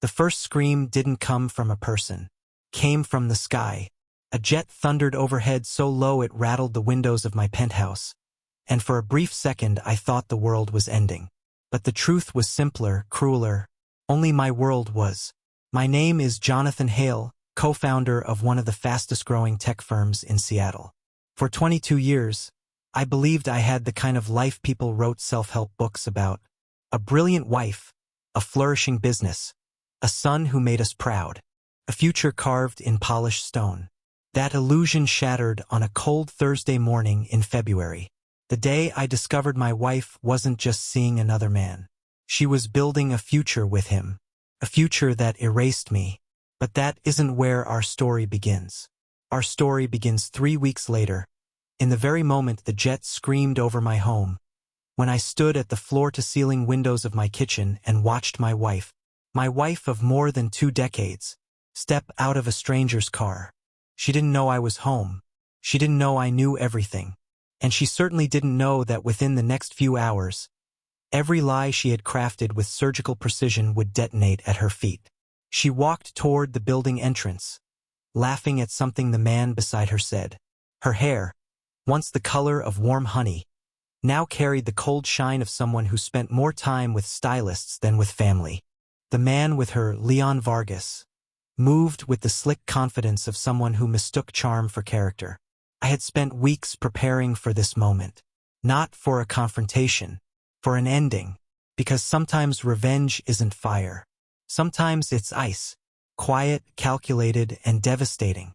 The first scream didn't come from a person. Came from the sky. A jet thundered overhead so low it rattled the windows of my penthouse. And for a brief second I thought the world was ending. But the truth was simpler, crueler. Only my world was. My name is Jonathan Hale, co-founder of one of the fastest-growing tech firms in Seattle. For 22 years, I believed I had the kind of life people wrote self-help books about. A brilliant wife, a flourishing business, a son who made us proud, a future carved in polished stone. That illusion shattered on a cold Thursday morning in February. The day I discovered my wife wasn't just seeing another man. She was building a future with him. A future that erased me. But that isn't where our story begins. Our story begins 3 weeks later, in the very moment the jet screamed over my home, when I stood at the floor-to-ceiling windows of my kitchen and watched my wife of more than 2 decades, step out of a stranger's car. She didn't know I was home. She didn't know I knew everything. And she certainly didn't know that within the next few hours, every lie she had crafted with surgical precision would detonate at her feet. She walked toward the building entrance, laughing at something the man beside her said. Her hair, once the color of warm honey, now carried the cold shine of someone who spent more time with stylists than with family. The man with her, Leon Vargas, moved with the slick confidence of someone who mistook charm for character. I had spent weeks preparing for this moment, not for a confrontation, for an ending, because sometimes revenge isn't fire. Sometimes it's ice, quiet, calculated, and devastating.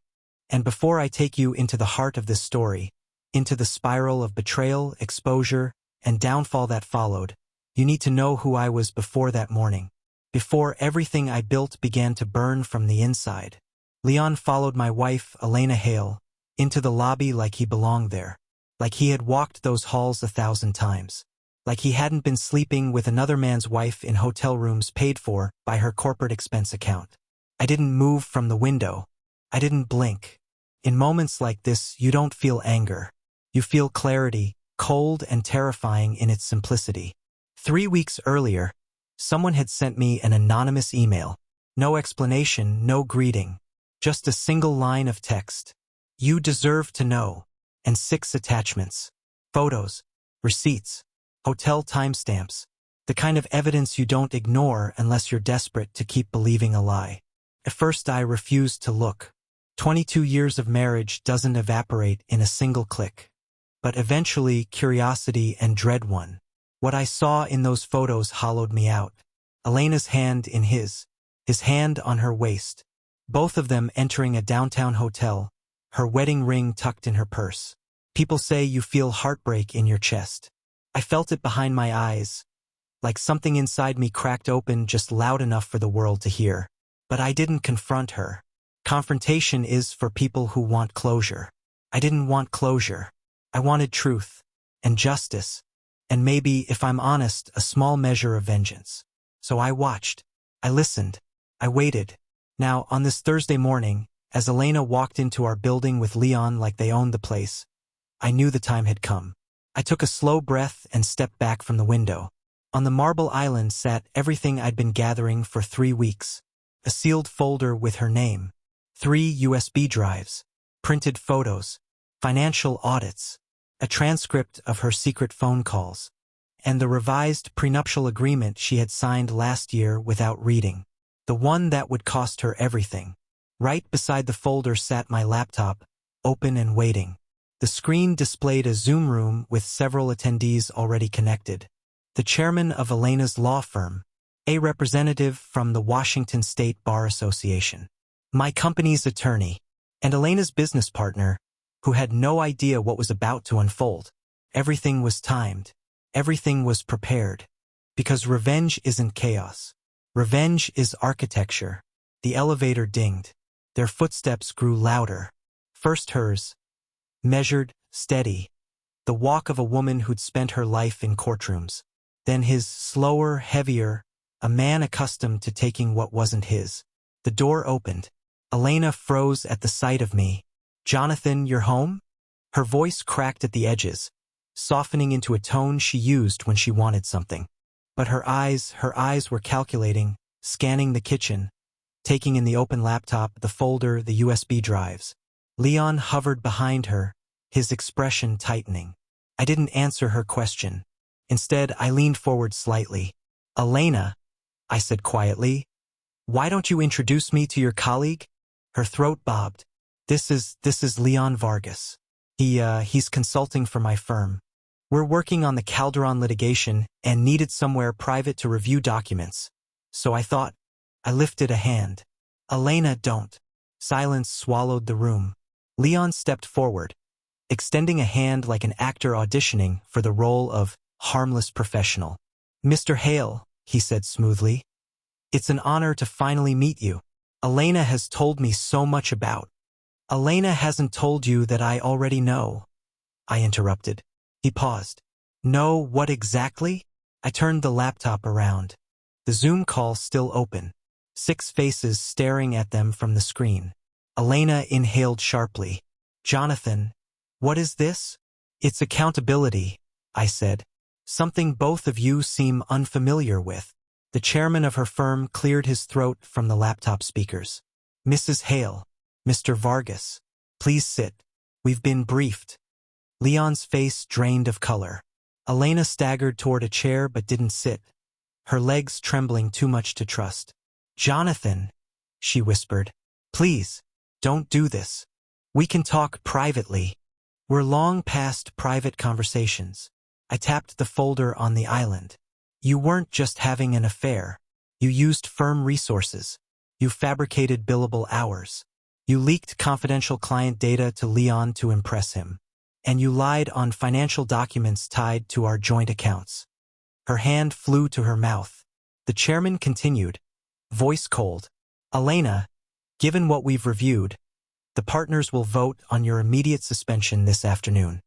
And before I take you into the heart of this story, into the spiral of betrayal, exposure, and downfall that followed, you need to know who I was before that morning. Before everything I built began to burn from the inside. Leon followed my wife, Elena Hale, into the lobby like he belonged there, like he had walked those halls 1,000 times, like he hadn't been sleeping with another man's wife in hotel rooms paid for by her corporate expense account. I didn't move from the window. I didn't blink. In moments like this, you don't feel anger. You feel clarity, cold and terrifying in its simplicity. 3 weeks earlier, someone had sent me an anonymous email. No explanation, no greeting. Just a single line of text. You deserve to know. And 6 attachments. Photos, receipts, hotel timestamps. The kind of evidence you don't ignore unless you're desperate to keep believing a lie. At first I refused to look. 22 years of marriage doesn't evaporate in a single click. But eventually curiosity and dread won. What I saw in those photos hollowed me out. Elena's hand in his hand on her waist. Both of them entering a downtown hotel, her wedding ring tucked in her purse. People say you feel heartbreak in your chest. I felt it behind my eyes, like something inside me cracked open just loud enough for the world to hear. But I didn't confront her. Confrontation is for people who want closure. I didn't want closure. I wanted truth, and justice, and maybe, if I'm honest, a small measure of vengeance. So I watched. I listened. I waited. Now, on this Thursday morning, as Elena walked into our building with Leon like they owned the place, I knew the time had come. I took a slow breath and stepped back from the window. On the marble island sat everything I'd been gathering for 3 weeks. A sealed folder with her name, 3 USB drives, printed photos, financial audits, a transcript of her secret phone calls, and the revised prenuptial agreement she had signed last year without reading. The one that would cost her everything. Right beside the folder sat my laptop, open and waiting. The screen displayed a Zoom room with several attendees already connected. The chairman of Elena's law firm, a representative from the Washington State Bar Association, my company's attorney, and Elena's business partner, who had no idea what was about to unfold. Everything was timed. Everything was prepared. Because revenge isn't chaos. Revenge is architecture. The elevator dinged. Their footsteps grew louder. First hers. Measured, steady. The walk of a woman who'd spent her life in courtrooms. Then his, slower, heavier, a man accustomed to taking what wasn't his. The door opened. Elena froze at the sight of me. Jonathan, you're home? Her voice cracked at the edges, softening into a tone she used when she wanted something. But her eyes were calculating, scanning the kitchen, taking in the open laptop, the folder, the USB drives. Leon hovered behind her, his expression tightening. I didn't answer her question. Instead, I leaned forward slightly. "Elena," I said quietly, "why don't you introduce me to your colleague?" Her throat bobbed. This is Leon Vargas. He's consulting for my firm. We're working on the Calderon litigation and needed somewhere private to review documents. So I thought." I lifted a hand. "Elena, don't." Silence swallowed the room. Leon stepped forward, extending a hand like an actor auditioning for the role of harmless professional. "Mr. Hale," he said smoothly, "it's an honor to finally meet you. Elena has told me so much about." "Elena hasn't told you that I already know," I interrupted. He paused. "Know what exactly?" I turned the laptop around. The Zoom call still open. 6 faces staring at them from the screen. Elena inhaled sharply. "Jonathan, what is this?" "It's accountability," I said. "Something both of you seem unfamiliar with." The chairman of her firm cleared his throat from the laptop speakers. "Mrs. Hale, Mr. Vargas, please sit. We've been briefed." Leon's face drained of color. Elena staggered toward a chair but didn't sit, her legs trembling too much to trust. "Jonathan," she whispered, "please, don't do this. We can talk privately. We're long past private conversations." I tapped the folder on the island. "You weren't just having an affair. You used firm resources. You fabricated billable hours. You leaked confidential client data to Leon to impress him. And you lied on financial documents tied to our joint accounts." Her hand flew to her mouth. The chairman continued, voice cold. "Elena, given what we've reviewed, the partners will vote on your immediate suspension this afternoon."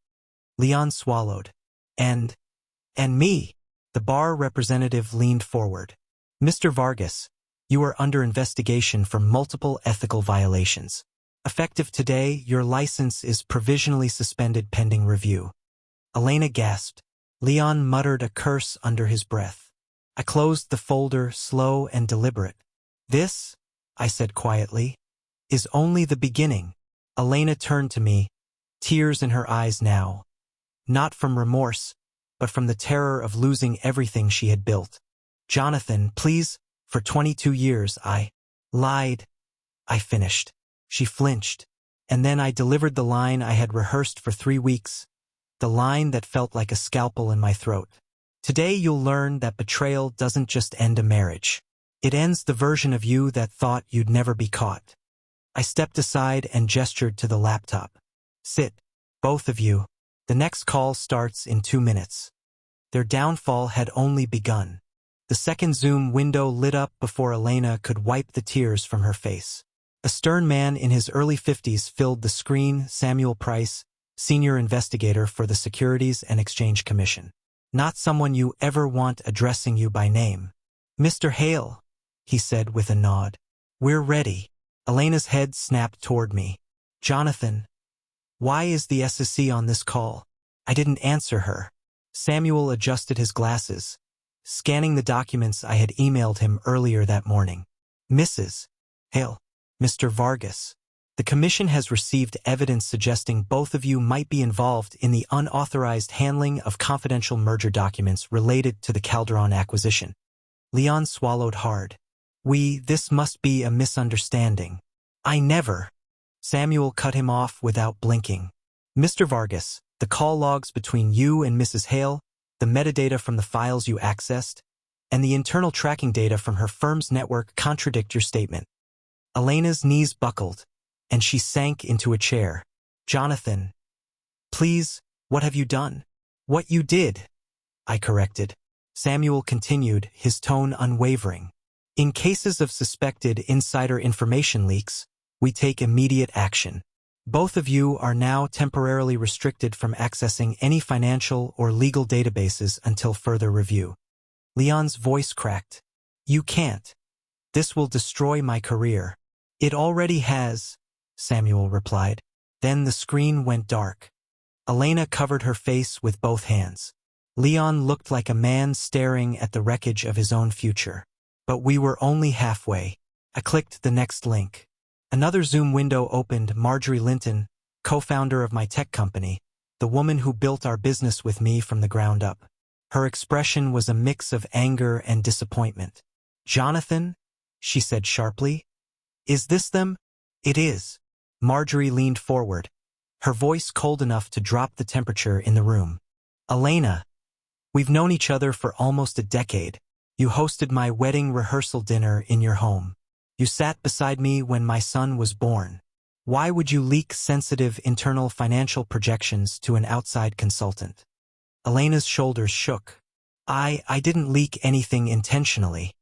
Leon swallowed. And me?" The bar representative leaned forward. "Mr. Vargas, you are under investigation for multiple ethical violations. Effective today, your license is provisionally suspended pending review." Elena gasped. Leon muttered a curse under his breath. I closed the folder, slow and deliberate. "This," I said quietly, "is only the beginning." Elena turned to me, tears in her eyes now. Not from remorse, but from the terror of losing everything she had built. "Jonathan, please, for 22 years I lied," I finished. She flinched, and then I delivered the line I had rehearsed for 3 weeks, the line that felt like a scalpel in my throat. "Today you'll learn that betrayal doesn't just end a marriage. It ends the version of you that thought you'd never be caught." I stepped aside and gestured to the laptop. "Sit, both of you. The next call starts in 2 minutes." Their downfall had only begun. The second Zoom window lit up before Elena could wipe the tears from her face. A stern man in his early 50s filled the screen, Samuel Price, senior investigator for the Securities and Exchange Commission. Not someone you ever want addressing you by name. "Mr. Hale," he said with a nod. "We're ready." Elena's head snapped toward me. "Jonathan, why is the SEC on this call?" I didn't answer her. Samuel adjusted his glasses, scanning the documents I had emailed him earlier that morning. "Mrs. Hale, Mr. Vargas, the commission has received evidence suggesting both of you might be involved in the unauthorized handling of confidential merger documents related to the Calderon acquisition." Leon swallowed hard. This must be a misunderstanding." "I never." Samuel cut him off without blinking. "Mr. Vargas, the call logs between you and Mrs. Hale, the metadata from the files you accessed, and the internal tracking data from her firm's network contradict your statement." Elena's knees buckled, and she sank into a chair. "Jonathan, please, what have you done?" "What you did," I corrected. Samuel continued, his tone unwavering. "In cases of suspected insider information leaks, we take immediate action. Both of you are now temporarily restricted from accessing any financial or legal databases until further review." Leon's voice cracked. "You can't. This will destroy my career." "It already has," Samuel replied. Then the screen went dark. Elena covered her face with both hands. Leon looked like a man staring at the wreckage of his own future. But we were only halfway. I clicked the next link. Another Zoom window opened. Marjorie Linton, co-founder of my tech company, the woman who built our business with me from the ground up. Her expression was a mix of anger and disappointment. "Jonathan?" she said sharply. "Is this them?" "It is." Marjorie leaned forward, her voice cold enough to drop the temperature in the room. "Elena, we've known each other for almost a decade. You hosted my wedding rehearsal dinner in your home. You sat beside me when my son was born. Why would you leak sensitive internal financial projections to an outside consultant?" Elena's shoulders shook. I didn't leak anything intentionally.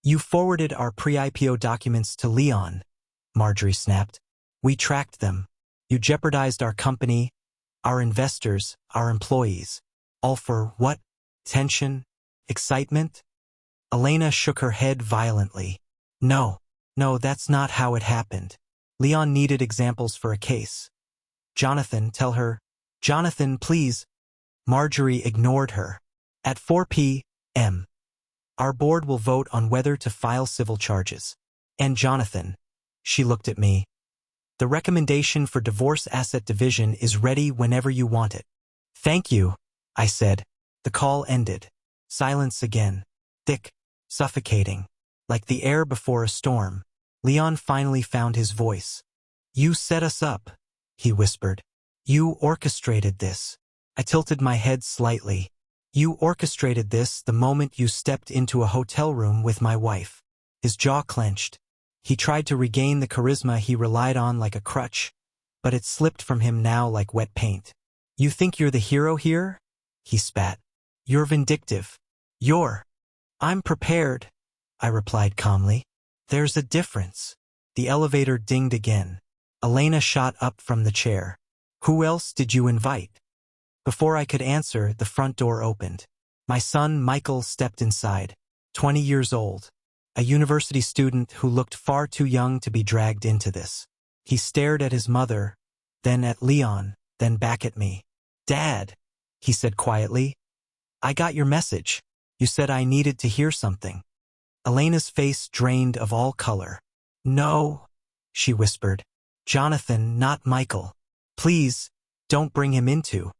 You forwarded our pre-IPO documents to Leon," Marjorie snapped. "We tracked them. You jeopardized our company, our investors, our employees. All for what? Tension? Excitement?" Elena shook her head violently. No, that's not how it happened. Leon needed examples for a case. "Jonathan, tell her." "Jonathan, please." Marjorie ignored her. "At 4 p.m. our board will vote on whether to file civil charges. And Jonathan," she looked at me, "the recommendation for divorce asset division is ready whenever you want it." "Thank you," I said. The call ended. Silence again. Thick, suffocating, like the air before a storm. Leon finally found his voice. "You set us up," he whispered. "You orchestrated this." I tilted my head slightly. "You orchestrated this the moment you stepped into a hotel room with my wife." His jaw clenched. He tried to regain the charisma he relied on like a crutch, but it slipped from him now like wet paint. "You think you're the hero here?" he spat. "You're vindictive. I'm prepared," I replied calmly. "There's a difference." The elevator dinged again. Elena shot up from the chair. "Who else did you invite?" Before I could answer, the front door opened. My son, Michael, stepped inside, 20 years old, a university student who looked far too young to be dragged into this. He stared at his mother, then at Leon, then back at me. "Dad," he said quietly, "I got your message. You said I needed to hear something." Elena's face drained of all color. "No," she whispered. "Jonathan, not Michael. Please, don't bring him into."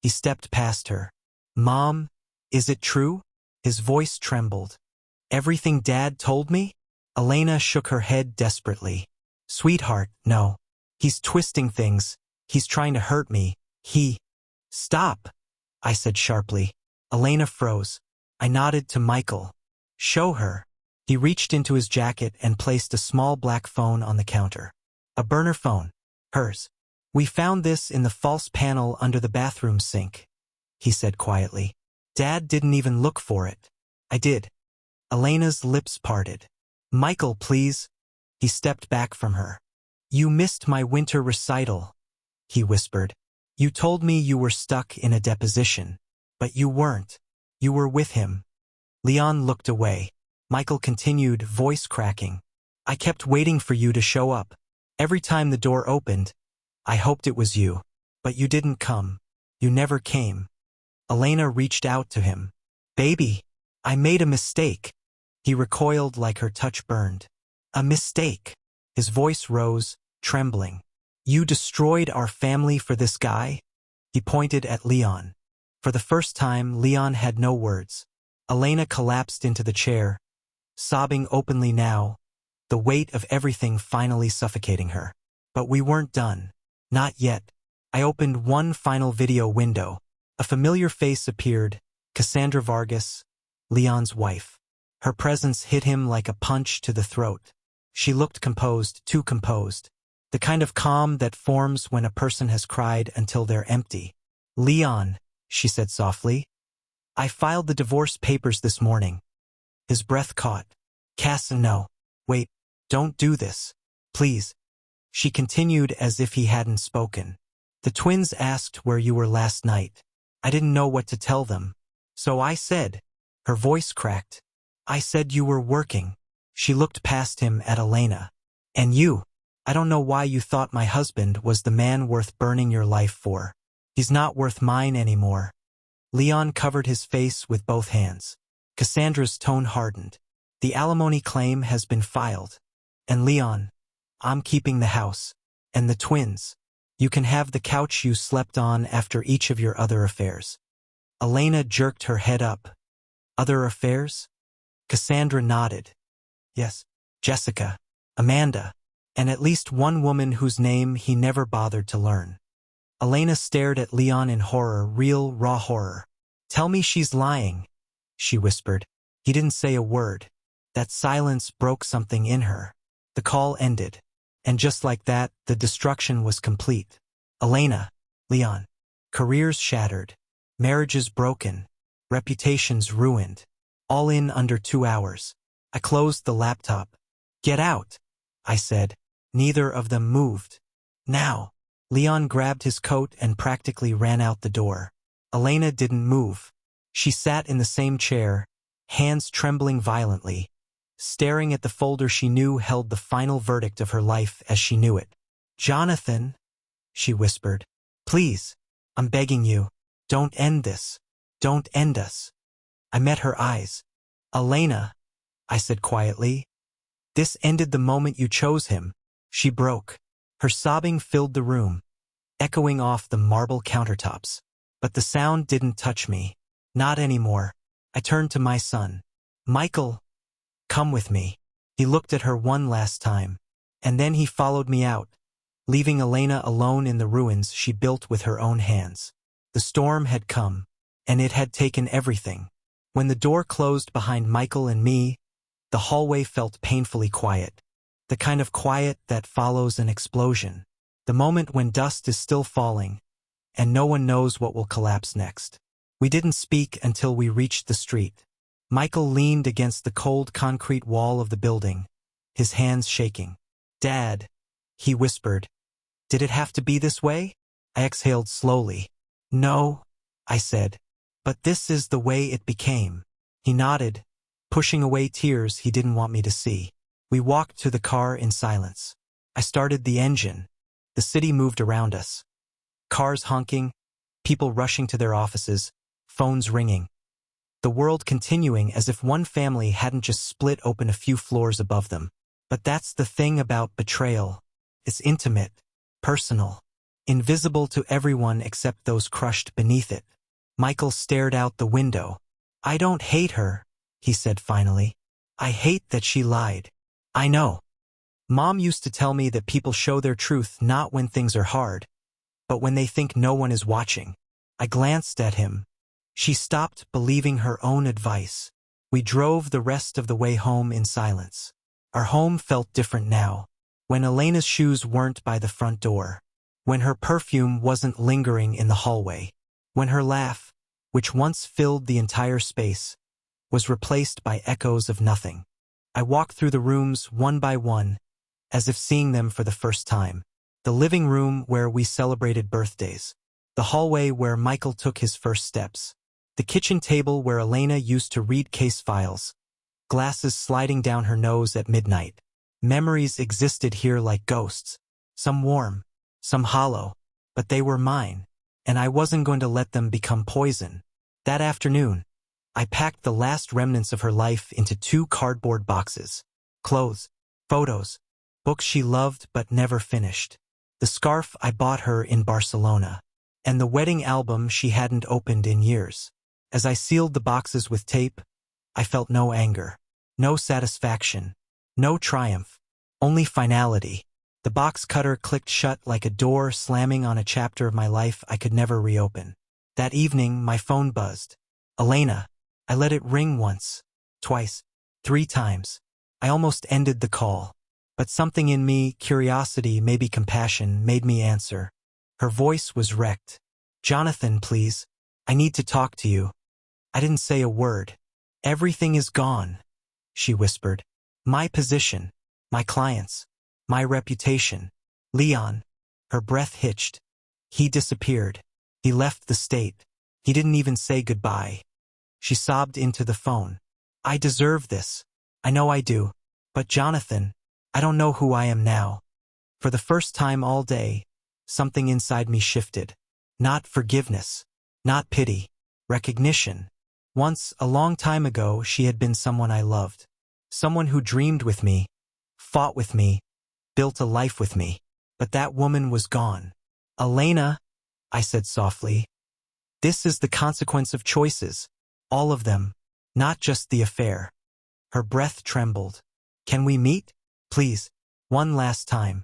He stepped past her. "Mom, is it true?" His voice trembled. "Everything Dad told me?" Elena shook her head desperately. "Sweetheart, no. He's twisting things. He's trying to hurt me. Stop," I said sharply. Elena froze. I nodded to Michael. "Show her." He reached into his jacket and placed a small black phone on the counter. A burner phone. Hers. "We found this in the false panel under the bathroom sink," he said quietly. "Dad didn't even look for it." "I did." Elena's lips parted. "Michael, please." He stepped back from her. "You missed my winter recital," he whispered. "You told me you were stuck in a deposition. But you weren't. You were with him." Leon looked away. Michael continued, voice cracking. "I kept waiting for you to show up. Every time the door opened, I hoped it was you. But you didn't come. You never came." Elena reached out to him. "Baby, I made a mistake." He recoiled like her touch burned. "A mistake." His voice rose, trembling. "You destroyed our family for this guy?" He pointed at Leon. For the first time, Leon had no words. Elena collapsed into the chair, sobbing openly now, the weight of everything finally suffocating her. But we weren't done. Not yet. I opened one final video window. A familiar face appeared, Cassandra Vargas, Leon's wife. Her presence hit him like a punch to the throat. She looked composed, too composed. The kind of calm that forms when a person has cried until they're empty. "Leon," she said softly, "I filed the divorce papers this morning." His breath caught. "Cass, no. Wait, don't do this. Please." She continued as if he hadn't spoken. "The twins asked where you were last night. I didn't know what to tell them. So I said," her voice cracked, "I said you were working." She looked past him at Elena. "And you? I don't know why you thought my husband was the man worth burning your life for. He's not worth mine anymore." Leon covered his face with both hands. Cassandra's tone hardened. The alimony claim has been filed. And Leon, I'm keeping the house. And the twins. You can have the couch you slept on after each of your other affairs. Elena jerked her head up. Other affairs? Cassandra nodded. Yes, Jessica, Amanda, and at least one woman whose name he never bothered to learn. Elena stared at Leon in horror, real, raw horror. Tell me she's lying, she whispered. He didn't say a word. That silence broke something in her. The call ended. And just like that, the destruction was complete. Elena, Leon. Careers shattered. Marriages broken. Reputations ruined. All in under 2 hours. I closed the laptop. Get out, I said. Neither of them moved. Now. Leon grabbed his coat and practically ran out the door. Elena didn't move. She sat in the same chair, hands trembling violently, staring at the folder she knew held the final verdict of her life as she knew it. Jonathan, she whispered. Please, I'm begging you. Don't end this. Don't end us. I met her eyes. Elena, I said quietly. This ended the moment you chose him. She broke. Her sobbing filled the room, echoing off the marble countertops. But the sound didn't touch me. Not anymore. I turned to my son. Michael, come with me. He looked at her one last time. And then he followed me out, leaving Elena alone in the ruins she built with her own hands. The storm had come, and it had taken everything. When the door closed behind Michael and me, the hallway felt painfully quiet. The kind of quiet that follows an explosion. The moment when dust is still falling, and no one knows what will collapse next. We didn't speak until we reached the street. Michael leaned against the cold concrete wall of the building, his hands shaking. Dad, he whispered. Did it have to be this way? I exhaled slowly. No, I said. But this is the way it became. He nodded, pushing away tears he didn't want me to see. We walked to the car in silence. I started the engine. The city moved around us. Cars honking, people rushing to their offices, phones ringing. The world continuing as if one family hadn't just split open a few floors above them. But that's the thing about betrayal. It's intimate, personal, invisible to everyone except those crushed beneath it. Michael stared out the window. I don't hate her, he said finally. I hate that she lied. I know. Mom used to tell me that people show their truth not when things are hard, but when they think no one is watching. I glanced at him. She stopped believing her own advice. We drove the rest of the way home in silence. Our home felt different now. When Elena's shoes weren't by the front door. When her perfume wasn't lingering in the hallway. When her laugh, which once filled the entire space, was replaced by echoes of nothing. I walked through the rooms one by one, as if seeing them for the first time. The living room where we celebrated birthdays. The hallway where Michael took his first steps. The kitchen table where Elena used to read case files. Glasses sliding down her nose at midnight. Memories existed here like ghosts. Some warm, some hollow, but they were mine, and I wasn't going to let them become poison. That afternoon, I packed the last remnants of her life into 2 cardboard boxes. Clothes, photos, books she loved but never finished. The scarf I bought her in Barcelona. And the wedding album she hadn't opened in years. As I sealed the boxes with tape, I felt no anger, no satisfaction, no triumph, only finality. The box cutter clicked shut like a door slamming on a chapter of my life I could never reopen. That evening, my phone buzzed. Elena. I let it ring once, twice, 3 times. I almost ended the call. But something in me, curiosity, maybe compassion, made me answer. Her voice was wrecked. Jonathan, please. I need to talk to you. I didn't say a word. Everything is gone, she whispered. My position, my clients, my reputation. Leon. Her breath hitched. He disappeared. He left the state. He didn't even say goodbye. She sobbed into the phone. I deserve this. I know I do. But Jonathan, I don't know who I am now. For the first time all day, something inside me shifted. Not forgiveness. Not pity. Recognition. Once, a long time ago, she had been someone I loved. Someone who dreamed with me, fought with me, built a life with me. But that woman was gone. Elena, I said softly, this is the consequence of choices. All of them, not just the affair. Her breath trembled. Can we meet? Please, one last time.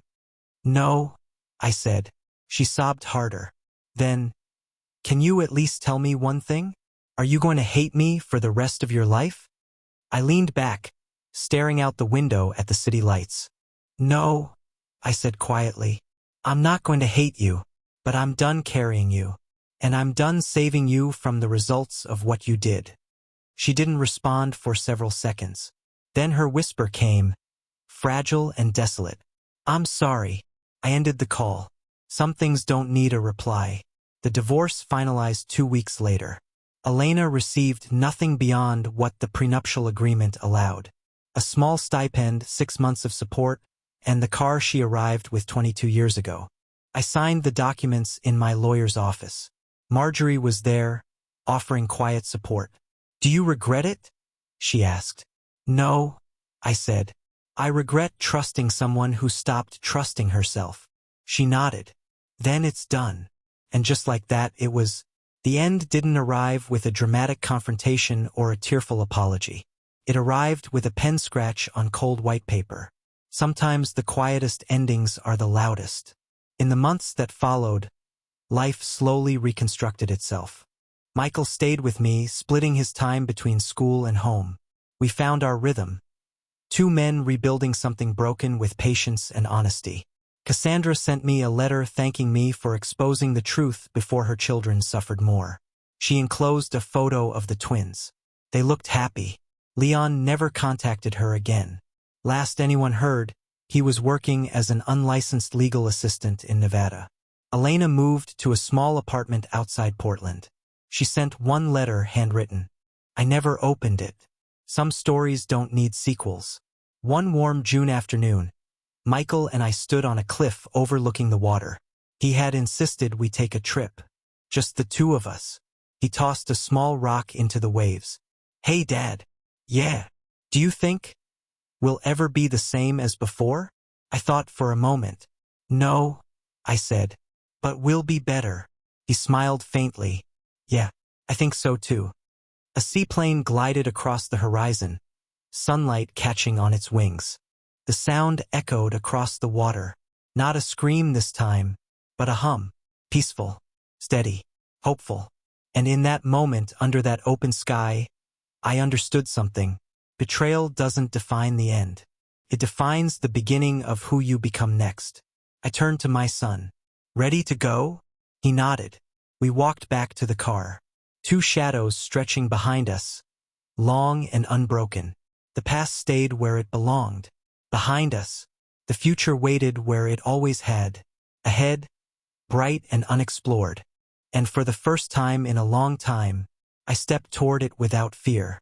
No, I said. She sobbed harder. Then, can you at least tell me one thing? Are you going to hate me for the rest of your life? I leaned back, staring out the window at the city lights. No, I said quietly. I'm not going to hate you, but I'm done carrying you, and I'm done saving you from the results of what you did. She didn't respond for several seconds. Then her whisper came, fragile and desolate. I'm sorry. I ended the call. Some things don't need a reply. The divorce finalized 2 weeks later. Elena received nothing beyond what the prenuptial agreement allowed. A small stipend, 6 months of support, and the car she arrived with 22 years ago. I signed the documents in my lawyer's office. Marjorie was there, offering quiet support. Do you regret it? She asked. No, I said. I regret trusting someone who stopped trusting herself. She nodded. Then it's done. And just like that, it was. The end didn't arrive with a dramatic confrontation or a tearful apology. It arrived with a pen scratch on cold white paper. Sometimes the quietest endings are the loudest. In the months that followed, life slowly reconstructed itself. Michael stayed with me, splitting his time between school and home. We found our rhythm. 2 men rebuilding something broken with patience and honesty. Cassandra sent me a letter thanking me for exposing the truth before her children suffered more. She enclosed a photo of the twins. They looked happy. Leon never contacted her again. Last anyone heard, he was working as an unlicensed legal assistant in Nevada. Elena moved to a small apartment outside Portland. She sent one letter handwritten. I never opened it. Some stories don't need sequels. One warm June afternoon, Michael and I stood on a cliff overlooking the water. He had insisted we take a trip. Just the 2 of us. He tossed a small rock into the waves. Hey, Dad. Yeah. Do you think we'll ever be the same as before? I thought for a moment. No, I said. But we'll be better. He smiled faintly. Yeah, I think so too. A seaplane glided across the horizon, sunlight catching on its wings. The sound echoed across the water. Not a scream this time, but a hum. Peaceful, steady, hopeful. And in that moment, under that open sky, I understood something. Betrayal doesn't define the end. It defines the beginning of who you become next. I turned to my son. Ready to go? He nodded. We walked back to the car. 2 shadows stretching behind us, long and unbroken. The past stayed where it belonged. Behind us, the future waited where it always had. Ahead, bright and unexplored. And for the first time in a long time, I stepped toward it without fear.